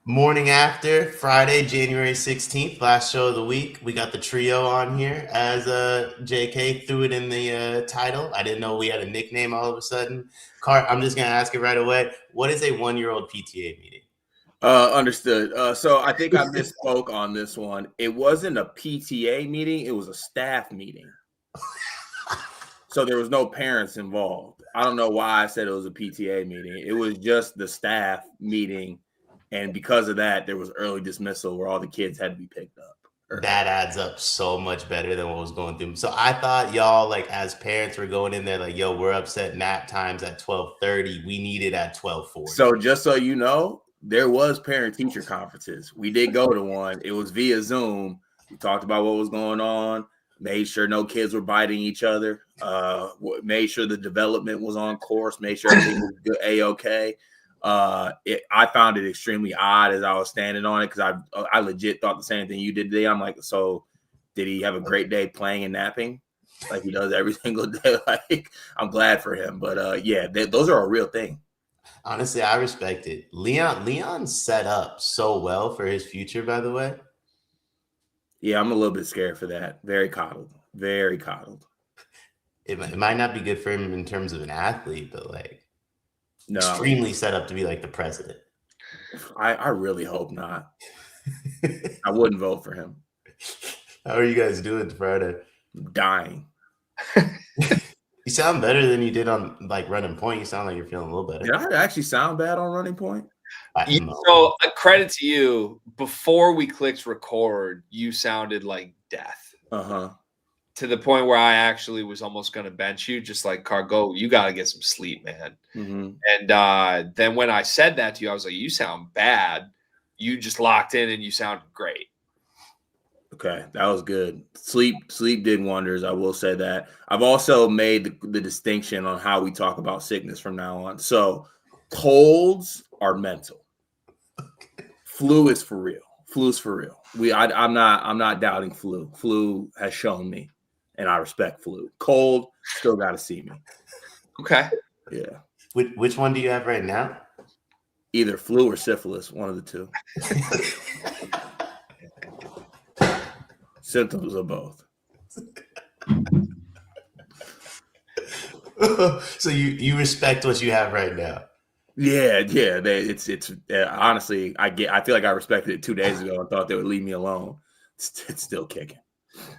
Morning after Friday, January 16th, last show of the week. We got the trio on here as JK threw it in the title. I didn't know we had a nickname all of a sudden. Cart, I'm just going to ask it right away. What is a 1-year-old PTA meeting? Understood. So I think I misspoke on this one. It wasn't a PTA meeting, it was a staff meeting. So there was no parents involved. I don't know why I said it was a PTA meeting. It was just the staff meeting. And because of that, there was early dismissal where all the kids had to be picked up. That adds up so much better than what was going through. So I thought y'all, like, as parents, were going in there like, yo, we're upset nap times at 12:30. We need it at 12:40. So just so you know, there was parent-teacher conferences. We did go to one. It was via Zoom. We talked about what was going on, made sure no kids were biting each other, made sure the development was on course, made sure everything was good, A-OK. I found it extremely odd as I was standing on it because I legit thought the same thing you did today. I'm like, so did he have a great day playing and napping like he does every single day? Like, I'm glad for him. But yeah, those are a real thing. Honestly, I respect it. Leon set up so well for his future, by the way. Yeah, I'm a little bit scared for that. Very coddled. Very coddled. It might not be good for him in terms of an athlete, but like extremely set up to be like the president. I really hope not. I wouldn't vote for him. How are you guys doing Friday? I'm dying. You sound better than you did on like running point. You sound like you're feeling a little better. Did I actually sound bad on running point? So credit to you. Before we clicked record, you sounded like death. To the point where I actually was almost going to bench you, just like, Cargo, you got to get some sleep, man. And then when I said that to you, I was like, you sound bad. You just locked in and you sounded great. Okay, that was good. Sleep did wonders. I will say that. I've also made the distinction on how we talk about sickness from now on. So colds are mental. Flu is for real. Flu's for real. I'm not doubting flu. Flu has shown me, and I respect flu. Cold, still got to see me. Okay. Yeah. Which one do you have right now? Either flu or syphilis, one of the two. Symptoms of both. So you respect what you have right now. Yeah. It's honestly, I feel like I respected it 2 days ago and thought they would leave me alone. It's still kicking.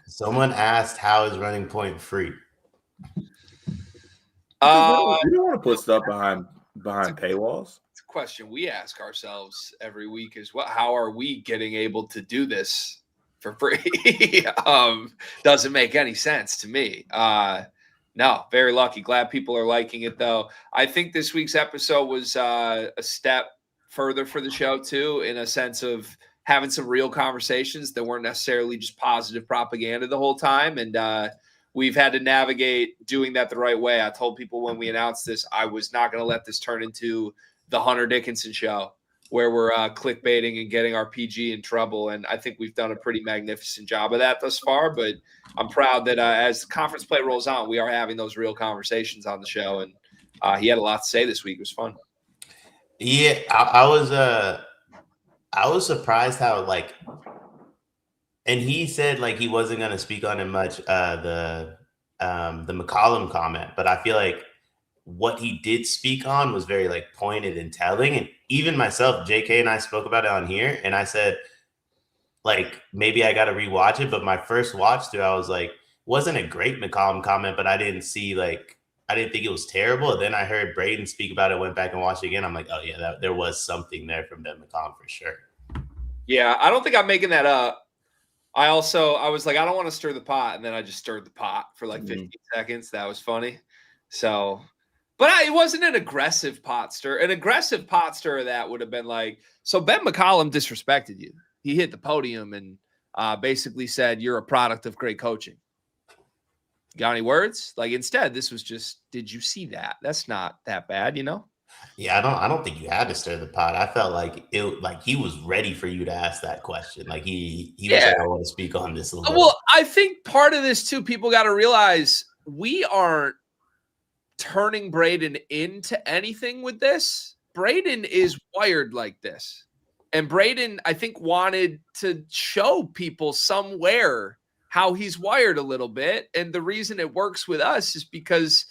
Someone asked, "How is running point free?" You don't want to put stuff behind paywalls. It's a question we ask ourselves every week: is how are we getting able to do this for free? Doesn't make any sense to me. No, very lucky. Glad people are liking it, though. I think this week's episode was a step further for the show, too, in a sense of having some real conversations that weren't necessarily just positive propaganda the whole time. And we've had to navigate doing that the right way. I told people when we announced this, I was not going to let this turn into the Hunter Dickinson show, where we're clickbaiting and getting our PG in trouble. And I think we've done a pretty magnificent job of that thus far. But I'm proud that as conference play rolls on, we are having those real conversations on the show. And he had a lot to say this week. It was fun. Yeah, I was surprised how, like, and he said like he wasn't going to speak on it much, the McCollum comment, but I feel like what he did speak on was very like pointed and telling. And even myself, JK and I spoke about it on here, and I said, like, maybe I got to rewatch it. But my first watch through, I was like, wasn't a great McCollum comment, but I didn't think it was terrible. And then I heard Braden speak about it, went back and watched it again. I'm like, oh yeah, there was something there from Ben McCollum for sure. Yeah, I don't think I'm making that up. I was like, I don't want to stir the pot. And then I just stirred the pot for like 15 seconds. That was funny. So, but it wasn't an aggressive pot stir. An aggressive pot stir of that would have been like, so Ben McCollum disrespected you. He hit the podium and basically said, you're a product of great coaching. Got any words? Like, instead, this was just, did you see that? That's not that bad, you know? Yeah, I don't think you had to stir the pot. I felt like he was ready for you to ask that question. Like he was like, I want to speak on this a little bit. Well, I think part of this too, people got to realize we aren't turning Braden into anything with this. Braden is wired like this. And Braden, I think, wanted to show people somewhere how he's wired a little bit. And the reason it works with us is because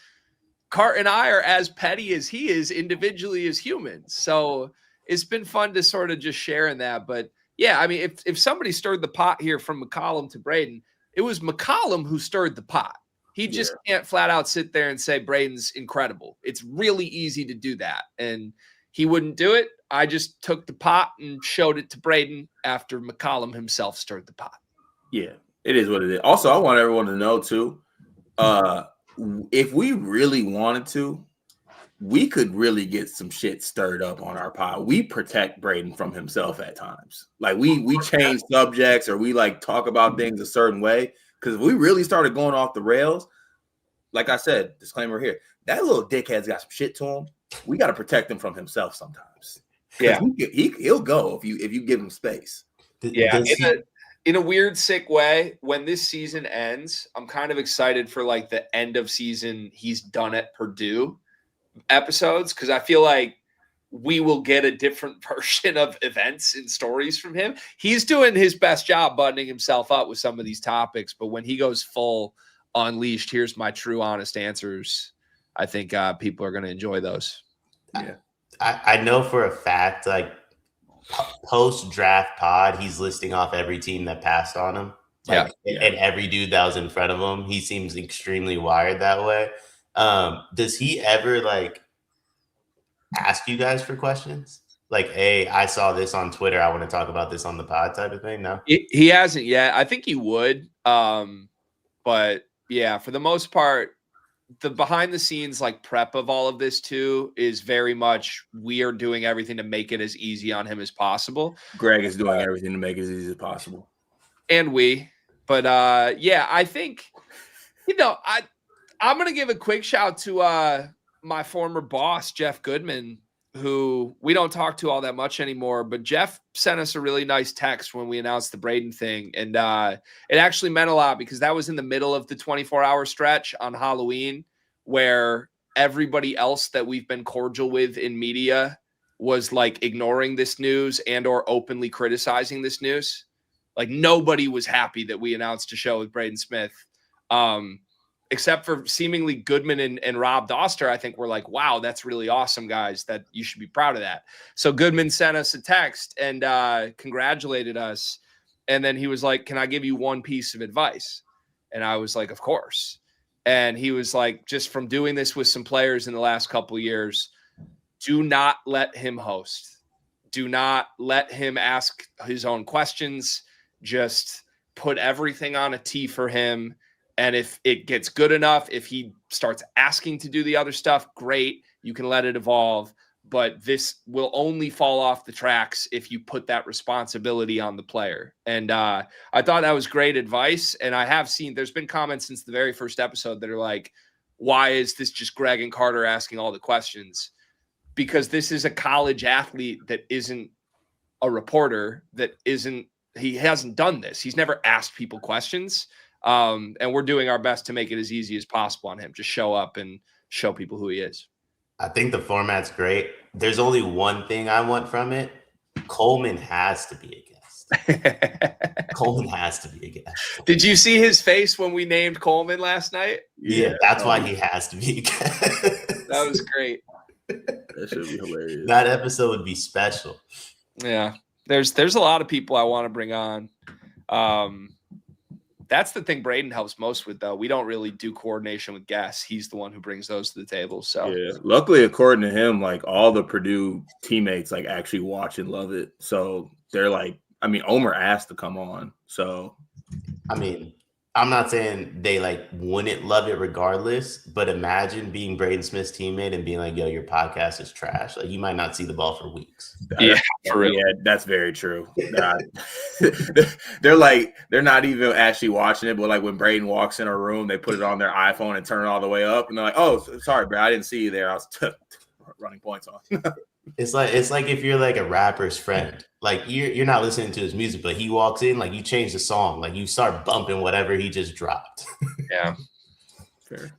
Cart and I are as petty as he is individually as humans. So it's been fun to sort of just share in that. But yeah, I mean, if somebody stirred the pot here from McCollum to Braden, it was McCollum who stirred the pot. He just can't flat out sit there and say Braden's incredible. It's really easy to do that. And he wouldn't do it. I just took the pot and showed it to Braden after McCollum himself stirred the pot. Yeah, it is what it is. Also, I want everyone to know too, if we really wanted to, we could really get some shit stirred up on our pod. We protect Braden from himself at times. Like we change subjects or we like talk about things a certain way. Because if we really started going off the rails, like I said, disclaimer here, that little dickhead's got some shit to him. We got to protect him from himself sometimes. Yeah, he'll go if you give him space. Yeah, in a weird, sick way, when this season ends, I'm kind of excited for like the end of season he's done at Purdue episodes, because I feel like we will get a different version of events and stories from him. He's doing his best job buttoning himself up with some of these topics, but when he goes full unleashed, here's my true, honest answers, I think people are going to enjoy those. Yeah. I know for a fact, like post-draft pod, he's listing off every team that passed on him. Like, and every dude that was in front of him. He seems extremely wired that way. Does he ever like ask you guys for questions? Like, hey, I saw this on Twitter. I want to talk about this on the pod type of thing? No? He hasn't yet. I think he would. But yeah, for the most part, the behind the scenes like prep of all of this too is very much we are doing everything to make it as easy on him as possible. Greg is doing everything to make it as easy as possible. But yeah, I think, I'm going to give a quick shout to my former boss, Jeff Goodman, who we don't talk to all that much anymore, but Jeff sent us a really nice text when we announced the Braden thing. And it actually meant a lot because that was in the middle of the 24-hour stretch on Halloween where everybody else that we've been cordial with in media was like ignoring this news and or openly criticizing this news. Like nobody was happy that we announced a show with Braden Smith. Except for seemingly Goodman and Rob Doster, I think we're like, wow, that's really awesome, guys. That you should be proud of that. So Goodman sent us a text and congratulated us. And then he was like, can I give you one piece of advice? And I was like, of course. And he was like, just from doing this with some players in the last couple of years, do not let him host. Do not let him ask his own questions. Just put everything on a tee for him. And if it gets good enough, if he starts asking to do the other stuff, great, you can let it evolve. But this will only fall off the tracks if you put that responsibility on the player. And I thought that was great advice. And I have seen there's been comments since the very first episode that are like, why is this just Greg and Carter asking all the questions? Because this is a college athlete that isn't a reporter, he hasn't done this. He's never asked people questions. And we're doing our best to make it as easy as possible on him. Just show up and show people who he is. I think the format's great. There's only one thing I want from it. Coleman has to be a guest. Coleman has to be a guest. Did you see his face when we named Coleman last night? Yeah, that's why he has to be a guest. That was great. That should be hilarious. That episode would be special. Yeah. There's a lot of people I want to bring on. That's the thing Braden helps most with, though. We don't really do coordination with guests. He's the one who brings those to the table. So yeah, luckily, according to him, like all the Purdue teammates like actually watch and love it. So they're like, I mean, Omer asked to come on. So I mean, I'm not saying they like wouldn't love it regardless, but imagine being Braden Smith's teammate and being like, yo, your podcast is trash. Like you might not see the ball for weeks. Yeah, for real. Yeah, that's very true. They're not even actually watching it, but like when Braden walks in a room, they put it on their iPhone and turn it all the way up, and they're like, "Oh, sorry, bro, I didn't see you there. I was running points on." It's like if you're like a rapper's friend, like you're not listening to his music, but he walks in, like you change the song, like you start bumping whatever he just dropped. Yeah, fair.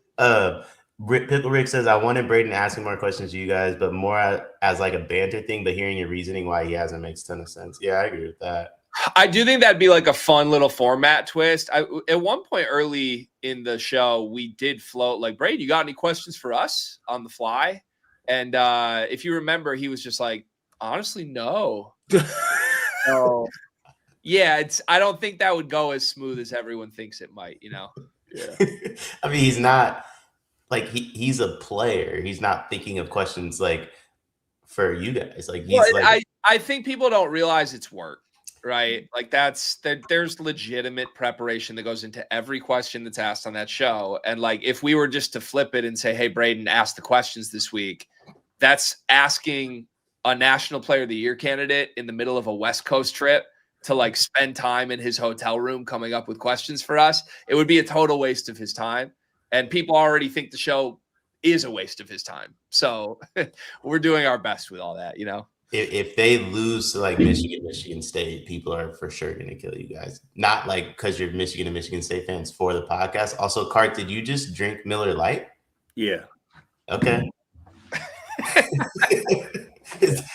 Pickle Rick says, I wanted Braden asking more questions to you guys, but more as like a banter thing, but hearing your reasoning why he hasn't makes a ton of sense. Yeah, I agree with that. I do think that'd be like a fun little format twist. At one point early in the show, we did float like, Braden, you got any questions for us on the fly? And if you remember, he was just like, honestly, no. So, yeah, I don't think that would go as smooth as everyone thinks it might, you know? Yeah. I mean, he's not like he's a player. He's not thinking of questions like for you guys. Like he's I think people don't realize it's work, right? Like there's legitimate preparation that goes into every question that's asked on that show. And like if we were just to flip it and say, hey, Braden, ask the questions this week, that's asking a National Player of the Year candidate in the middle of a West Coast trip to like spend time in his hotel room coming up with questions for us. It would be a total waste of his time. And people already think the show is a waste of his time. So we're doing our best with all that, you know? If they lose to like Michigan State, people are for sure going to kill you guys. Not like because you're Michigan and Michigan State fans for the podcast. Also, Cart, did you just drink Miller Lite? Yeah. Okay.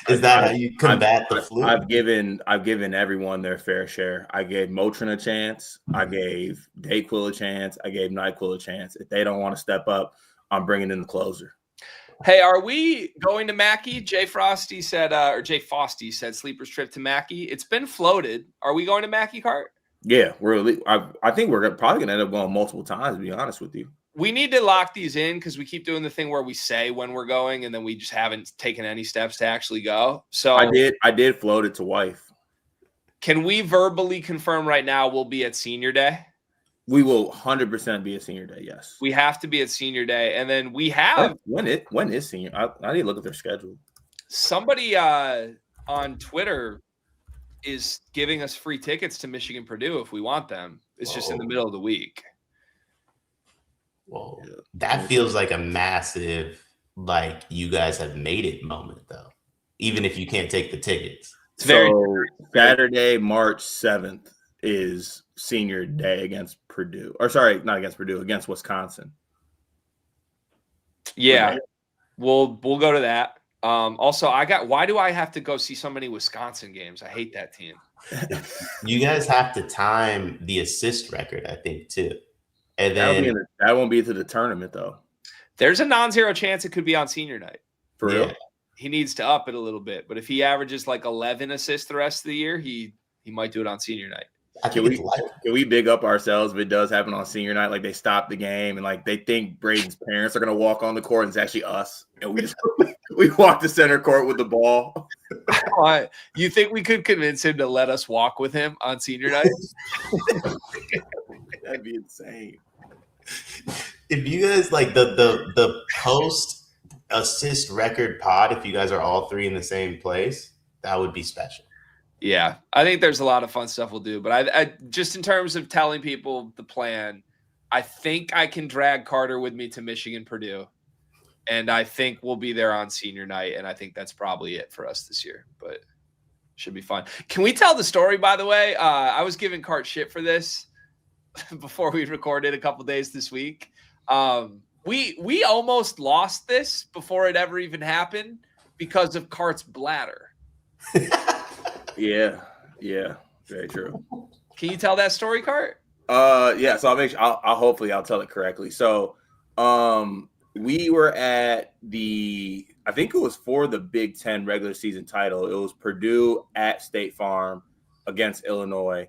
Is that how you combat the flu? I've given everyone their fair share. I gave Motrin a chance. I gave Dayquil a chance. I gave NyQuil a chance. If they don't want to step up, I'm bringing in the closer. Hey, are we going to Mackey? Jay Frosty said, or Jay Fosty said, sleeper's trip to Mackey. It's been floated. Are we going to Mackey, Cart? Yeah, I think we're probably going to end up going multiple times, to be honest with you. We need to lock these in because we keep doing the thing where we say when we're going and then we just haven't taken any steps to actually go. So I did float it to wife. Can we verbally confirm right now we'll be at senior day? We will 100% be at senior day. Yes, we have to be at senior day, and then we have when is senior? I need to look at their schedule. Somebody on Twitter is giving us free tickets to Michigan Purdue if we want them. It's just in the middle of the week. Whoa, that feels like a massive, like you guys have made it moment though, even if you can't take the tickets. So Saturday, March 7th is senior day against Purdue. Or sorry, not against Purdue, against Wisconsin. Yeah, we'll go to that. Also, why do I have to go see so many Wisconsin games? I hate that team. You guys have to time the assist record, I think, too. And then that won't be to the tournament though. There's a non-zero chance it could be on senior night. For real? He needs to up it a little bit. But if he averages like 11 assists the rest of the year, he might do it on senior night. Can we big up ourselves if it does happen on senior night? Like they stop the game and like they think Braden's parents are gonna walk on the court and it's actually us, and we walk to center court with the ball. You think we could convince him to let us walk with him on senior night? That'd be insane. If you guys like the post assist record pod, if you guys are all three in the same place, that would be special. Yeah, I think there's a lot of fun stuff we'll do. But I just in terms of telling people the plan, I think I can drag Carter with me to Michigan Purdue. And I think we'll be there on senior night. And I think that's probably it for us this year. But should be fun. Can we tell the story, by the way? I was giving Cart shit for this before we recorded a couple days this week. We almost lost this before it ever even happened because of Cart's bladder. Yeah, very true. Can you tell that story, Cart? Yeah. So I'll tell it correctly. So, we were at I think it was for the Big Ten regular season title. It was Purdue at State Farm against Illinois.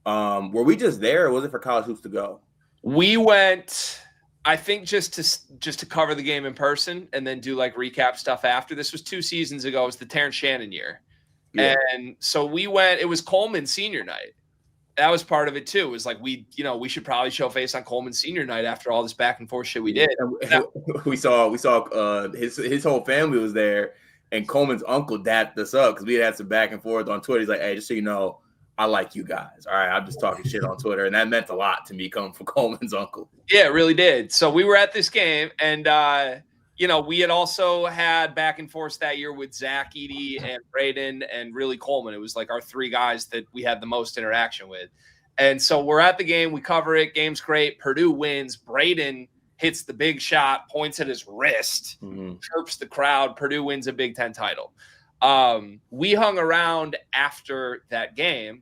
Were we just there, or was it for College Hoops to Go? We went, I think, just to cover the game in person and then do like recap stuff after. This was 2 seasons ago. It was the Terrence Shannon year. Yeah. And so we went, it was Coleman senior night. That was part of it too. It was like, we should probably show face on Coleman senior night after all this back and forth shit we did. We saw his whole family was there, and Coleman's uncle dapped us up because we had some back and forth on Twitter. He's like, hey, just so you know, I like you guys. All right, I'm just talking shit on Twitter. And that meant a lot to me coming from Coleman's uncle. Yeah, it really did. So we were at this game, and we had also had back and forth that year with Zach Edey and Braden and really Coleman. It was like our 3 guys that we had the most interaction with. And so we're at the game. We cover it. Game's great. Purdue wins. Braden hits the big shot, points at his wrist, chirps the crowd. Purdue wins a Big Ten title. We hung around after that game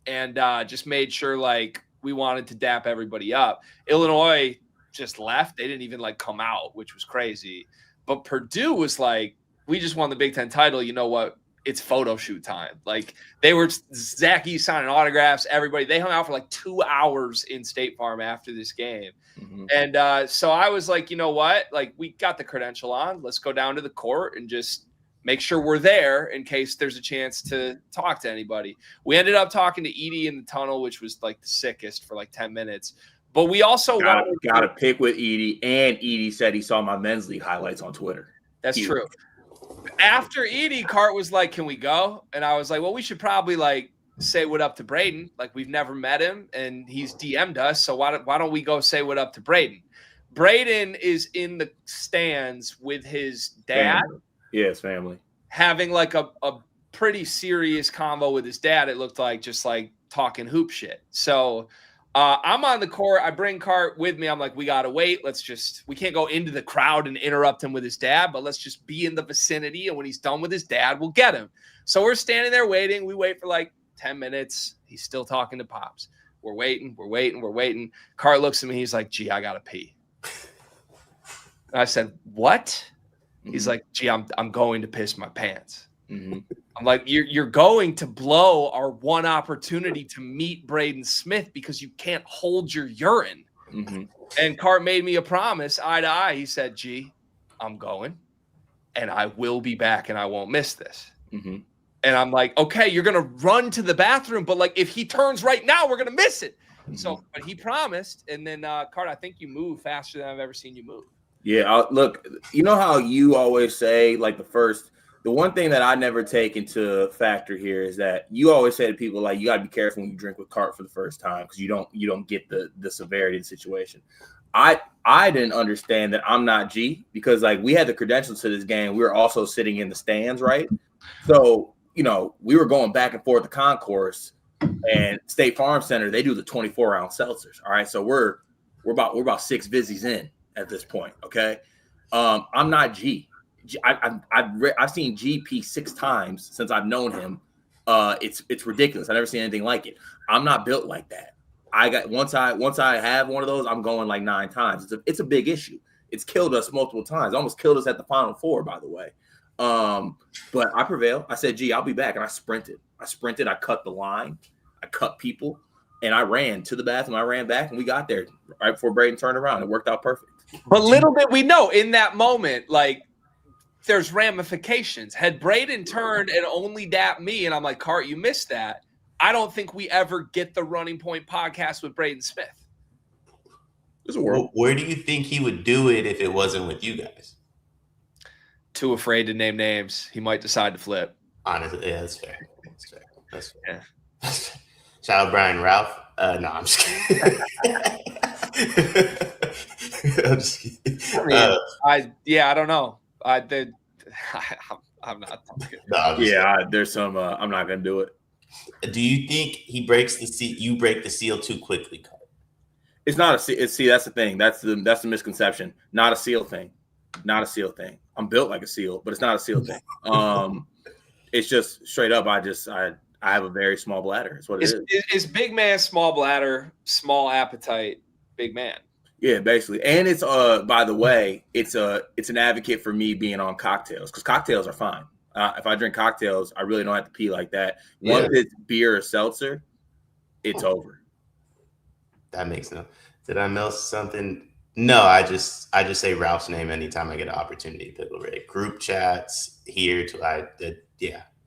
and just made sure like we wanted to dap everybody up. Illinois just left. They didn't even like come out, which was crazy. But Purdue was like, we just won the Big Ten title. You know what? It's photo shoot time. Like they were Zach E signing autographs, everybody. They hung out for like 2 hours in State Farm after this game. And so I was like, you know what? Like we got the credential on. Let's go down to the court and just make sure we're there in case there's a chance to talk to anybody. We ended up talking to Edie in the tunnel, which was like the sickest for like 10 minutes. But we also got to pick with Edie, and Edie said he saw my men's league highlights on Twitter. That's true. After Edie, Cart was like, can we go? And I was like, well, we should probably like say what up to Braden. Like we've never met him and he's DM'd us. So why don't we go say what up to Braden? Braden is in the stands with his dad. Family. Yes, family. Having like a pretty serious convo with his dad. It looked like just like talking hoop shit. So I'm on the court. I bring Cart with me. I'm like, we got to wait. We can't go into the crowd and interrupt him with his dad, but let's just be in the vicinity. And when he's done with his dad, we'll get him. So we're standing there waiting. We wait for like 10 minutes. He's still talking to Pops. We're waiting. Cart looks at me. He's like, gee, I got to pee. And I said, what? He's like, gee, I'm going to piss my pants. I'm like, you're going to blow our one opportunity to meet Braden Smith because you can't hold your urine. And Cart made me a promise, eye to eye. He said, gee, I'm going and I will be back and I won't miss this. And I'm like, okay, you're going to run to the bathroom, but like if he turns right now, we're going to miss it. So, but he promised. And then Cart, I think you move faster than I've ever seen you move. Yeah, look, you know how you always say like the one thing that I never take into factor here is that you always say to people like you got to be careful when you drink with Cart for the first time because you don't get the severity of the situation. I didn't understand that I'm not G because like we had the credentials to this game. We were also sitting in the stands, right? So we were going back and forth the concourse and State Farm Center. They do the 24-ounce seltzers. All right, so we're about 6 Vizzies in at this point. Okay, I'm not G. I've seen GP 6 times since I've known him. It's ridiculous. I've never seen anything like it. I'm not built like that. Once I have one of those, I'm going like 9 times. It's a big issue. It's killed us multiple times. Almost killed us at the Final Four, by the way. But I prevailed. I said, gee, I'll be back. And I sprinted. I cut the line. I cut people. And I ran to the bathroom. I ran back and we got there right before Braden turned around. It worked out perfect. But little did we know in that moment, like, there's ramifications. Had Braden turned and only dapped me, and I'm like, Cart, you missed that. I don't think we ever get the Running Point podcast with Braden Smith. There's a world. Where do you think he would do it if it wasn't with you guys? Too afraid to name names. He might decide to flip. Honestly, yeah, that's fair. That's fair. Yeah. Shout out Brian Ralph. No, I'm just kidding. I'm just kidding. I don't know. I'm not talking. No, there's some. I'm not gonna do it. Do you think he breaks the seal? You break the seal too quickly, Cart? It's not a seal. See, that's the thing. That's the misconception. Not a seal thing. Not a seal thing. I'm built like a seal, but it's not a seal thing. It's just straight up. I have a very small bladder. That's what it is. Is big man, small bladder, small appetite, big man. Yeah, basically. And it's by the way, it's an advocate for me being on cocktails because cocktails are fine. If I drink cocktails, I really don't have to pee like that. Once it's beer or seltzer, it's over. That makes sense. Did I miss something? No, I just say Ralph's name anytime I get an opportunity. Pickle Ray group chats here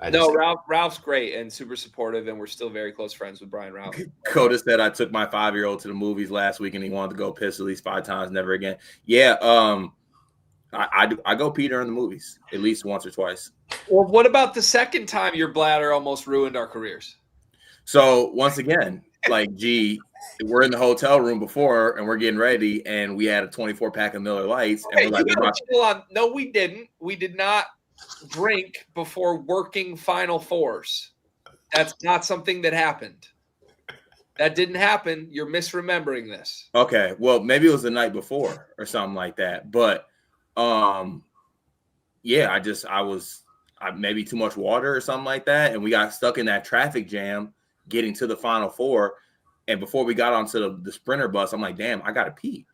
Ralph's great and super supportive, and we're still very close friends with Brian Ralph. Coda said I took my 5-year-old to the movies last week, and he wanted to go piss at least 5 times, never again. Yeah, I go pee during the movies at least once or twice. Well, what about the second time your bladder almost ruined our careers? So once again, like, gee, we're in the hotel room before, and we're getting ready, and we had a 24-pack of Miller Lights, and we're like, no, we didn't. We did not drink before working Final Fours. That's not something that happened. That didn't happen. You're misremembering this. Okay, well, maybe it was the night before or something like that. But yeah, I maybe too much water or something like that, and we got stuck in that traffic jam getting to the Final Four. And before we got onto the sprinter bus, I'm like, damn, I gotta pee.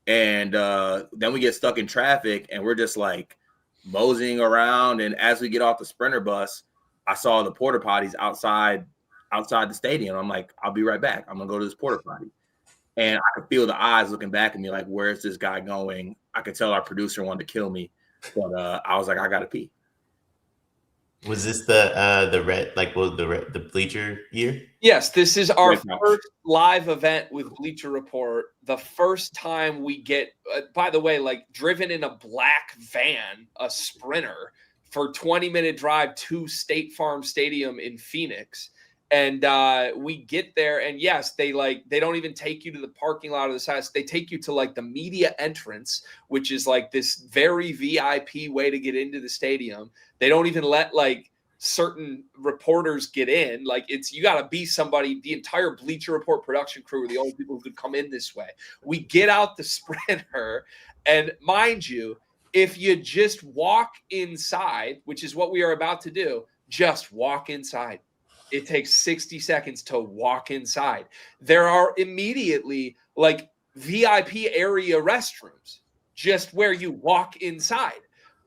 And then we get stuck in traffic, and we're just like moseying around. And as we get off the sprinter bus, I saw the porta potties outside the stadium. I'm like, I'll be right back. I'm gonna go to this porta potty. And I could feel the eyes looking back at me like, where's this guy going? I could tell our producer wanted to kill me. But I was like, I gotta pee. Was this the red, like, what was the bleacher year? Yes, this is our Red first live event with Bleacher Report. The first time we get, by the way, like driven in a black van, a sprinter, for 20-minute drive to State Farm Stadium in Phoenix. And we get there, and yes, they don't even take you to the parking lot of the side. They take you to like the media entrance, which is like this very VIP way to get into the stadium. They don't even let like certain reporters get in. Like you got to be somebody. The entire Bleacher Report production crew are the only people who could come in this way. We get out the sprinter, and mind you, if you just walk inside, which is what we are about to do, just walk inside. It takes 60 seconds to walk inside. There are immediately like VIP area restrooms just where you walk inside.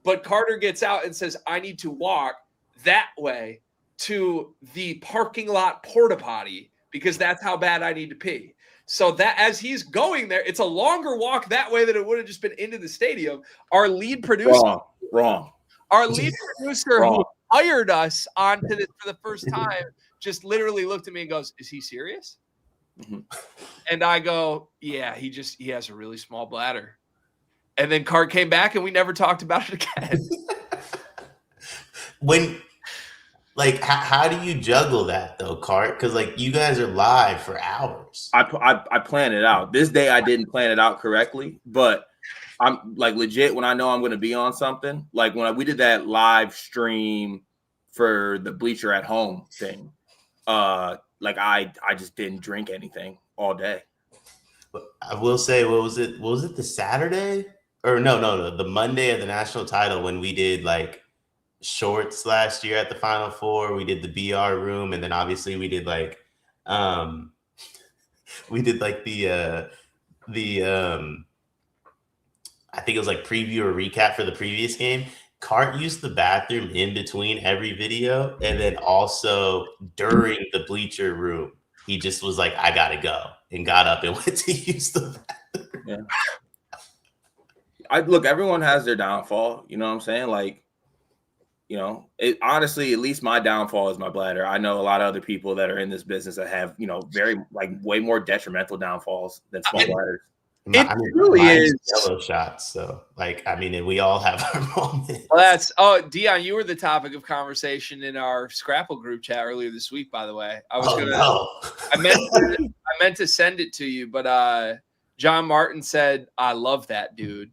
But Carter gets out and says, I need to walk that way to the parking lot porta potty because that's how bad I need to pee. So that as he's going there, it's a longer walk that way than it would have just been into the stadium. Our lead producer, Wrong. Our lead producer who hired us onto this for the first time just literally looked at me and goes, is he serious? Mm-hmm. And I go, yeah, he has a really small bladder. And then Cart came back and we never talked about it again. How do you juggle that though, Cart? Because like you guys are live for hours. I plan it out. This day I didn't plan it out correctly, but I'm like legit when I know I'm going to be on something. Like when we did that live stream for the Bleacher at Home thing, like I just didn't drink anything all day. I will say, what was it? Was it the Saturday or no, the Monday of the national title when we did like shorts last year at the Final Four? We did the BR room, and then obviously we did like the I think it was like preview or recap for the previous game. Cart used the bathroom in between every video, and then also during the Bleacher room, he just was like, I gotta go, and got up and went to use the bathroom. Yeah. Look, everyone has their downfall. You know what I'm saying? Like, you know, honestly, at least my downfall is my bladder. I know a lot of other people that are in this business that have, you know, very like way more detrimental downfalls than small bladders. It really is yellow shots. So, like, I mean, and we all have our moments. Well, Dion, you were the topic of conversation in our Scrapple group chat earlier this week. By the way, I meant to send it to you, but John Martin said, "I love that dude,"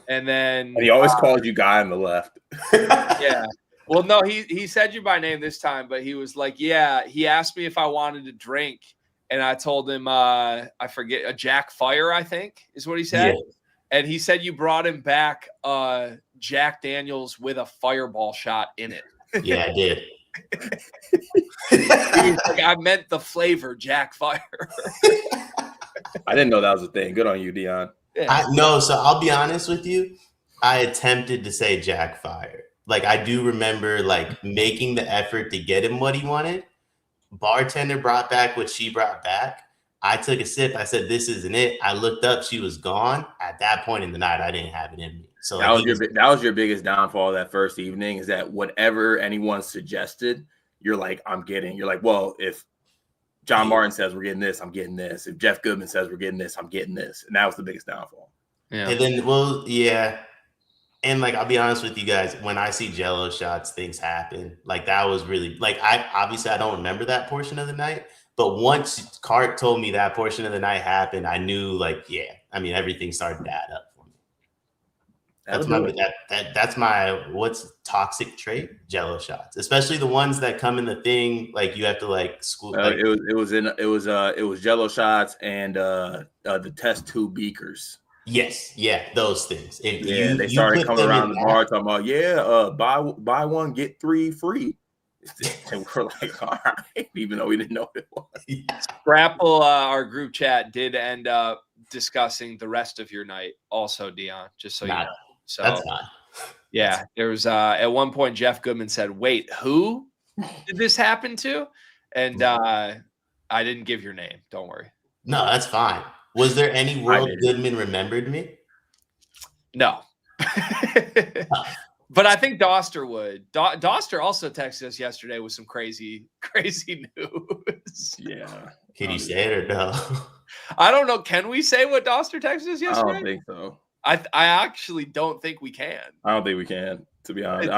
and then he always called you guy on the left. Yeah. Well, no, he said you by name this time, but he was like, "Yeah." He asked me if I wanted to drink. And I told him, I forget, a Jack Fire, I think is what he said. Yeah. And he said you brought him back Jack Daniels with a fireball shot in it. Yeah, I did. Like, I meant the flavor Jack Fire. I didn't know that was a thing. Good on you, Dion. Yeah. So I'll be honest with you. I attempted to say Jack Fire. Like, I do remember like making the effort to get him what he wanted. Bartender brought back what she brought back. I took a sip. I said, "This isn't it." I looked up. She was gone. At that point in the night, I didn't have it in me. So that was your biggest downfall that first evening, is that whatever anyone suggested, you're like, I'm getting. You're like, well, if John Martin says we're getting this, I'm getting this. If Jeff Goodman says we're getting this, I'm getting this. And that was the biggest downfall. Yeah. And then, yeah. And like, I'll be honest with you guys, when I see Jello shots, things happen. Like, that was really like, I don't remember that portion of the night, but once Cart told me that portion of the night happened, I knew like, yeah, I mean, everything started to add up for me. That's my what's toxic trait? Jello shots, especially the ones that come in the thing like you have to like school. Like, it was Jello shots and the test tube beakers. Yes, yeah, those things. If They you started put coming them around in the that, bar talking about buy one get 3 free. And we're like, all right, even though we didn't know what it was. Grapple, our group chat did end up discussing the rest of your night, also, Dion. Just so you know. So that's fine. Yeah, there was at one point Jeff Goodman said, "Wait, who did this happen to?" And I didn't give your name. Don't worry. No, that's fine. Was there any world Goodman remembered me? No. But I think Doster would. Doster also texted us yesterday with some crazy news. Yeah. Can you say it or no? I don't know. Can we say what Doster texted us yesterday? I don't think so. I actually don't think we can. I don't think we can, to be honest.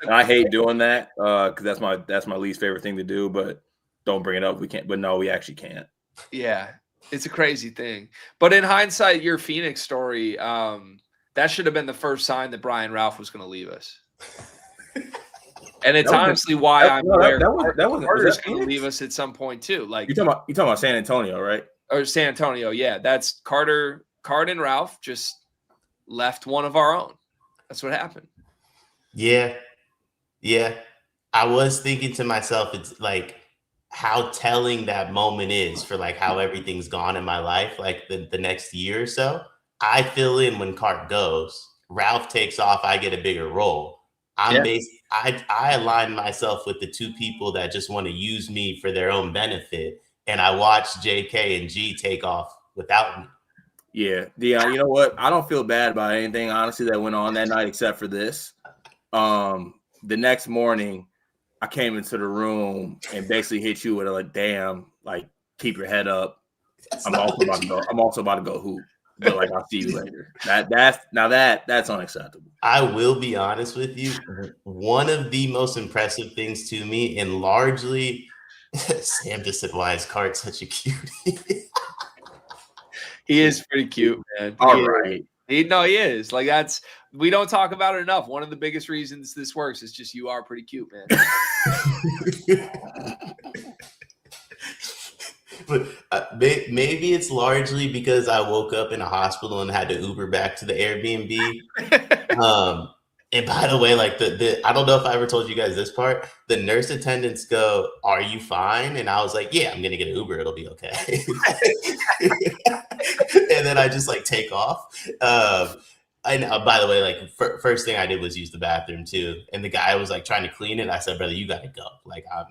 I hate doing that because that's my least favorite thing to do. But don't bring it up. We can't. But no, we actually can't. Yeah, it's a crazy thing. But in hindsight, your Phoenix story, that should have been the first sign that Brian Ralph was going to leave us. And it's honestly why I'm aware Carter's going to leave us at some point too. Like you talking about San Antonio, right? Or San Antonio, yeah. That's Carter and Ralph just left one of our own. That's what happened. Yeah. I was thinking to myself, it's like how telling that moment is for like how everything's gone in my life, like the next year or so. I fill in when Cart goes. Ralph takes off. I get a bigger role. I align myself with the two people that just want to use me for their own benefit. And I watch JK and G take off without me. Yeah. Dion, you know what? I don't feel bad about anything, honestly, that went on that night except for this. The next morning, I came into the room and basically hit you with a like, damn, like, keep your head up. I'm also about to go hoop. But like, I'll see you later. That's unacceptable. I will be honest with you. One of the most impressive things to me, and largely, Sam just said, "Why is Cart such a cutie?" He is pretty cute, man. All right. He is. Like we don't talk about it enough. One of the biggest reasons this works is just you are pretty cute, man. But maybe it's largely because I woke up in a hospital and had to Uber back to the Airbnb. And by the way, like the I don't know if I ever told you guys this part. The nurse attendants go, "Are you fine?" And I was like, "Yeah, I'm gonna get an Uber. It'll be okay." And then I just like take off. And by the way, like first thing I did was use the bathroom too. And the guy was like trying to clean it. I said, "Brother, you gotta go." Like I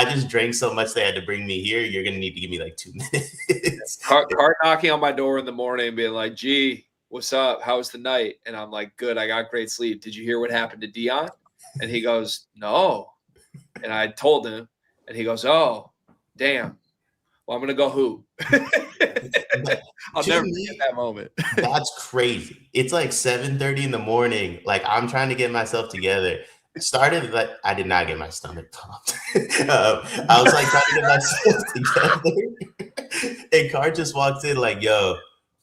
just drank so much they had to bring me here. You're gonna need to give me like 2 minutes. Cart knocking on my door in the morning and being like, "Gee, what's up? How was the night?" And I'm like, "Good. I got great sleep. Did you hear what happened to Dion?" And he goes, "No." And I told him, and he goes, "Oh, damn. Well, I'm gonna go hoop." I'll never forget that moment. That's crazy. It's like 7:30 in the morning. Like I'm trying to get myself together. Started like I did not get my stomach pumped. I was like trying to get myself together, and Car just walked in like, "Yo,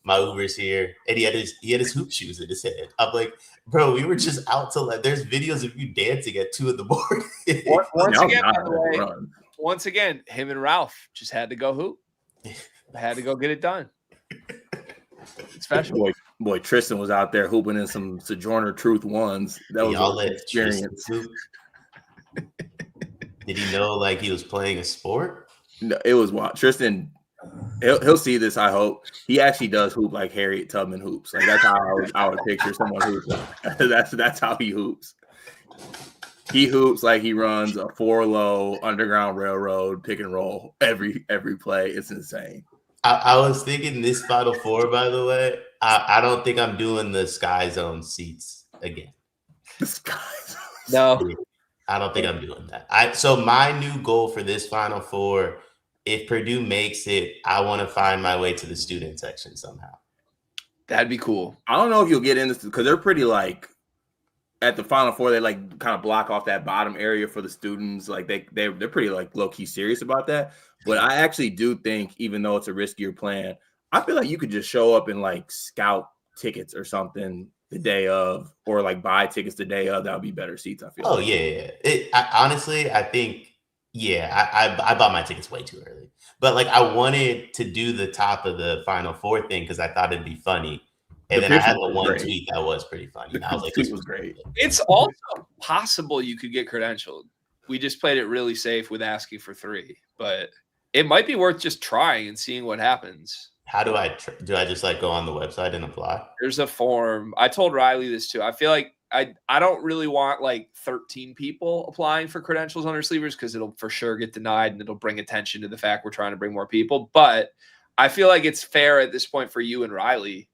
my Uber's here," and he had his hoop shoes in his head. I'm like, "Bro, we were just out till like there's videos of you dancing at 2 a.m. Once again, him and Ralph just had to go hoop. Had to go get it done. It's special. Boy, Tristan was out there hooping in some Sojourner Truth ones. That was an experience. Did he know like he was playing a sport? No, it was wild. Tristan, he'll see this, I hope. He actually does hoop like Harriet Tubman hoops. Like that's how I would picture someone hoops. That's how he hoops. He hoops like he runs a 4-low Underground Railroad pick and roll every play. It's insane. I was thinking this Final Four, by the way. I don't think I'm doing the Sky Zone seats again. The Sky Zone? No. I don't think I'm doing that. So my new goal for this Final Four, if Purdue makes it, I want to find my way to the student section somehow. That'd be cool. I don't know if you'll get in this because they're pretty like at the Final Four, they like kind of block off that bottom area for the students. Like they're pretty like low key serious about that. But I actually do think, even though it's a riskier plan, I feel like you could just show up and like scout tickets or something the day of, or like buy tickets the day of, that would be better seats. I feel. Oh yeah. Honestly, I think I bought my tickets way too early, but like I wanted to do the top of the Final Four thing because I thought it'd be funny, and then I had the one tweet that was pretty funny. And I was like, "This was great." It's also possible you could get credentialed. We just played it really safe with asking for 3, but it might be worth just trying and seeing what happens. How do I do? I just like go on the website and apply? There's a form. I told Riley this too. I feel like I don't really want like 13 people applying for credentials under sleepers because it'll for sure get denied and it'll bring attention to the fact we're trying to bring more people. But I feel like it's fair at this point for you and Riley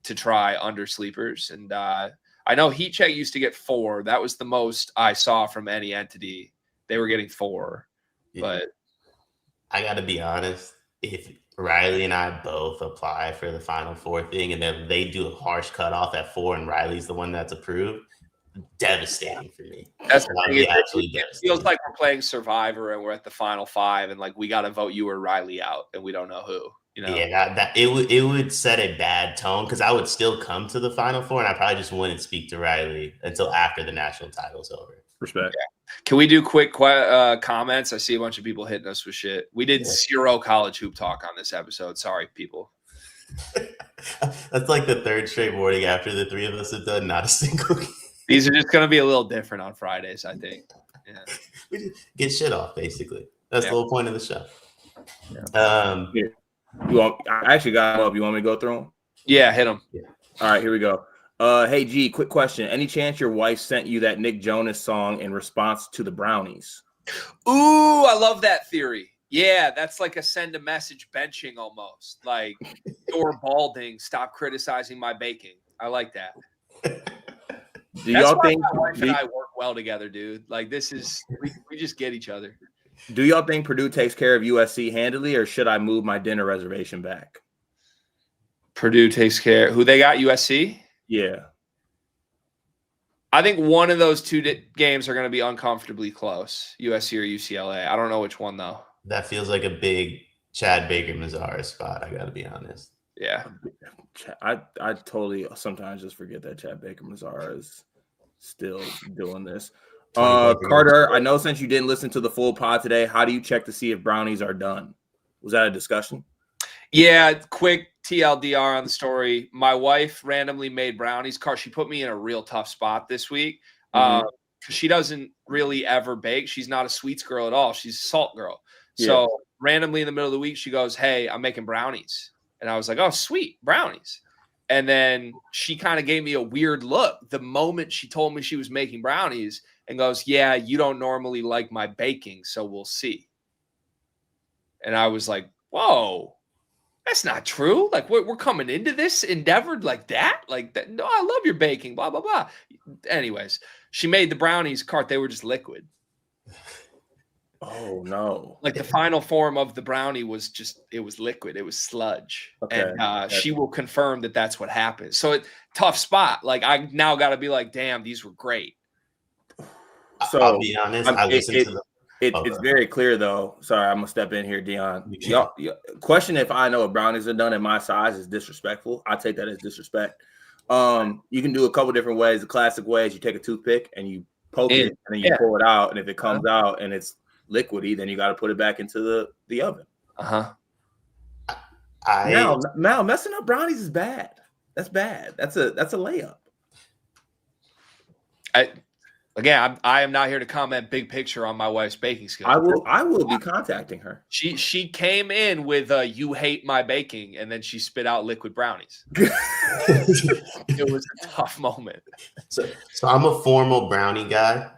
to try under sleepers. And I know Heat Check used to get 4. That was the most I saw from any entity. They were getting 4. Yeah. But I got to be honest, if Riley and I both apply for the Final Four thing and then they do a harsh cutoff at 4 and Riley's the one that's approved, devastating for me. That's absolutely it feels like we're playing Survivor and we're at the Final 5 and like we got to vote you or Riley out and we don't know who. You know? Yeah, it would set a bad tone because I would still come to the Final Four and I probably just wouldn't speak to Riley until after the national title's over. Respect. Yeah. Can we do quick comments? I see a bunch of people hitting us with shit. We did 0 college hoop talk on this episode. Sorry, people. That's like the 3rd straight morning after the 3 of us have done not a single game. These are just going to be a little different on Fridays, I think. Yeah. We just get shit off, basically. That's the whole point of the show. Yeah. I actually got them up. You want me to go through them? Yeah, hit them. Yeah. All right, here we go. Hey, G, quick question. Any chance your wife sent you that Nick Jonas song in response to the brownies? Ooh, I love that theory. Yeah, that's like a send a message benching almost. Like, you're balding. Stop criticizing my baking. I like that. Do y'all think my wife and I work well together, dude? Like, this is we just get each other. Do y'all think Purdue takes care of USC handily, or should I move my dinner reservation back? Purdue takes care. Who they got? USC? Yeah. I think one of those 2 games are going to be uncomfortably close, USC or UCLA. I don't know which one, though. That feels like a big Chad Baker-Mazara spot, I got to be honest. Yeah. I totally sometimes just forget that Chad Baker-Mazara is still doing this. Carter, I know since you didn't listen to the full pod today, how do you check to see if brownies are done? Was that a discussion? Yeah, quick TLDR on the story. My wife randomly made brownies. She put me in a real tough spot this week because she doesn't really ever bake. She's not a sweets girl at all. She's a salt girl. Yeah. So randomly in the middle of the week, she goes, "Hey, I'm making brownies." And I was like, "Oh, sweet, brownies." And then she kind of gave me a weird look the moment she told me she was making brownies and goes, "Yeah, you don't normally like my baking, so we'll see." And I was like, "Whoa. That's not true. Like we're coming into this endeavored like that. Like that. No, I love your baking. Blah blah blah." Anyways, she made the brownies. They were just liquid. Oh no! Like the final form of the brownie was it was liquid. It was sludge. Okay. And she will confirm that that's what happened. So tough spot. Like I now got to be like, damn, these were great. So I'll be honest. I listened to the. It's very clear, though. Sorry, I'm going to step in here, Dion. Question if I know if brownies are done at my size is disrespectful. I take that as disrespect. You can do a couple different ways. The classic way is you take a toothpick and you poke it and then you pull it out. And if it comes out and it's liquidy, then you got to put it back into the oven. Now, messing up brownies is bad. That's bad. That's a layup. Again, I am not here to comment big picture on my wife's baking skills. I will be contacting her. She came in with "you hate my baking," and then she spit out liquid brownies. It was a tough moment. So I'm a formal brownie guy.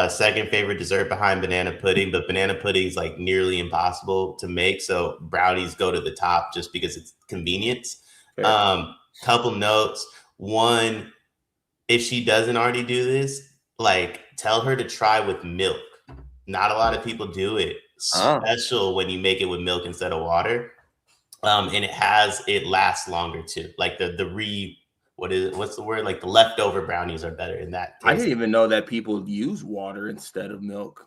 Second favorite dessert behind banana pudding, but banana pudding is like nearly impossible to make. So brownies go to the top just because it's convenience. Couple notes. One, if she doesn't already do this, like tell her to try with milk. Not a lot of people do it. Special when you make it with milk instead of water. And it lasts longer too. Like what's the word? Like the leftover brownies are better in that case. I didn't even know that people use water instead of milk.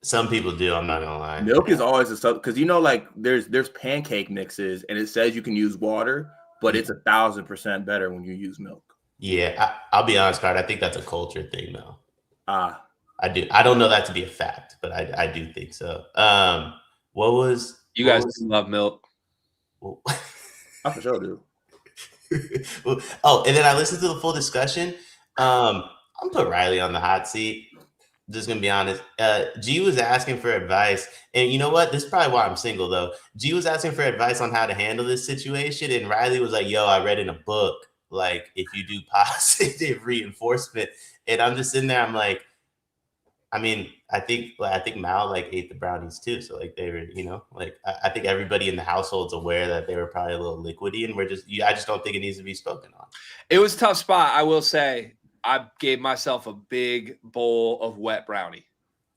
Some people do, I'm not gonna lie. Milk is always a sub because like there's pancake mixes and it says you can use water, but it's 1,000% better when you use milk. Yeah, I'll be honest, Card. I think that's a culture thing, though. I do. I don't know that to be a fact, but I do think so. You guys love milk? I for sure do. Oh, and then I listened to the full discussion. I'm put Riley on the hot seat. Just gonna be honest. G was asking for advice, and you know what? This is probably why I'm single, though. G was asking for advice on how to handle this situation, and Riley was like, "Yo, I read in a book, like if you do positive reinforcement," and I'm just sitting there. I'm like, I mean, I think Mal like ate the brownies too, so like they were, like I think everybody in the household's aware that they were probably a little liquidy, and I just don't think it needs to be spoken on. It was a tough spot, I will say. I gave myself a big bowl of wet brownie,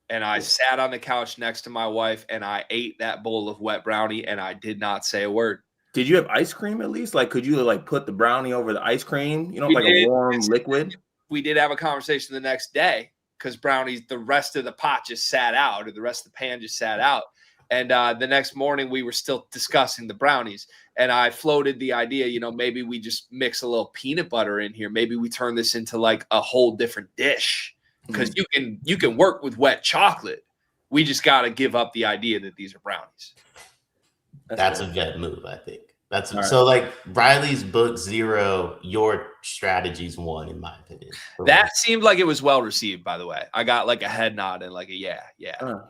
and I sat on the couch next to my wife, and I ate that bowl of wet brownie, and I did not say a word. Did you have ice cream at least? Like, could you like put the brownie over the ice cream? Like a warm liquid? We did have a conversation the next day because brownies, the rest of the pot just sat out, or the rest of the pan just sat out. And the next morning we were still discussing the brownies, and I floated the idea, maybe we just mix a little peanut butter in here. Maybe we turn this into like a whole different dish, because you can work with wet chocolate. We just got to give up the idea that these are brownies. That's a vet move, I think. That's right. So like Riley's book 0, your strategy's 1, in my opinion. That seemed like it was well received, by the way. I got like a head nod and like a yeah.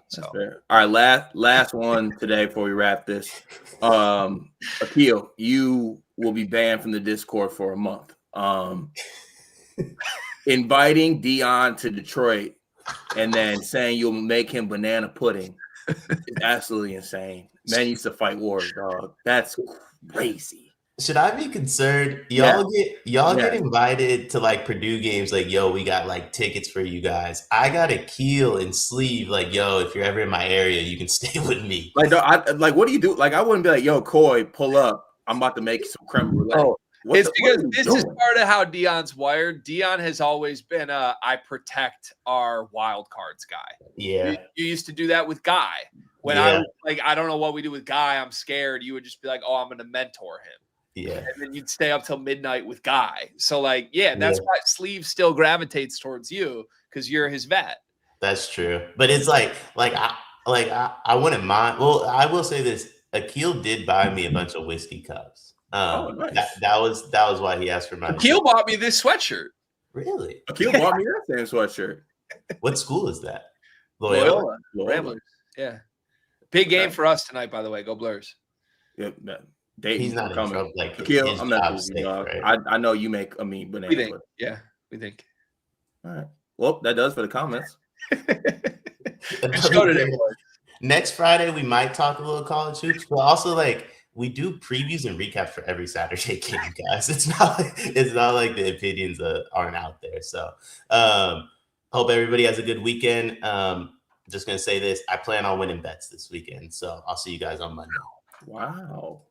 So fair. All right, last one today before we wrap this. Akil, you will be banned from the Discord for a month. Inviting Dion to Detroit and then saying you'll make him banana pudding is absolutely insane. Man used to fight wars, dog. That's crazy. Should I be concerned? Y'all get invited to like Purdue games, like, yo, we got like tickets for you guys. I got a keel and sleeve, like, yo, if you're ever in my area, you can stay with me. Like, what do you do? Like, I wouldn't be like, yo, Coy, pull up. I'm about to make some creme brulee. It's because this is part of how Dion's wired. Dion has always been I protect our wild cards guy. Yeah. You used to do that with Guy. When I was like, I don't know what we do with Guy, I'm scared. You would just be like, oh, I'm going to mentor him. Yeah. And then you'd stay up till midnight with Guy. So like, that's why Sleeve still gravitates towards you, because you're his vet. That's true. But it's like I wouldn't mind. Well, I will say this. Akil did buy me a bunch of whiskey cups. Nice. That was why he asked for my. Akil bought me this sweatshirt. Really? Akil bought me that same sweatshirt. What school is that? Loyola. Ramblers. Yeah. Big game for us tonight, by the way. Go Blurs. Yeah, he's not in trouble. Like, Akil, I'm not safe, right? I know you make a mean banana. We think. All right. Well, that does for the comments. Next Friday, we might talk a little college hoops, but also like we do previews and recaps for every Saturday game, guys. It's not like the opinions aren't out there. So hope everybody has a good weekend. Just gonna say this: I plan on winning bets this weekend, so I'll see you guys on Monday. Wow.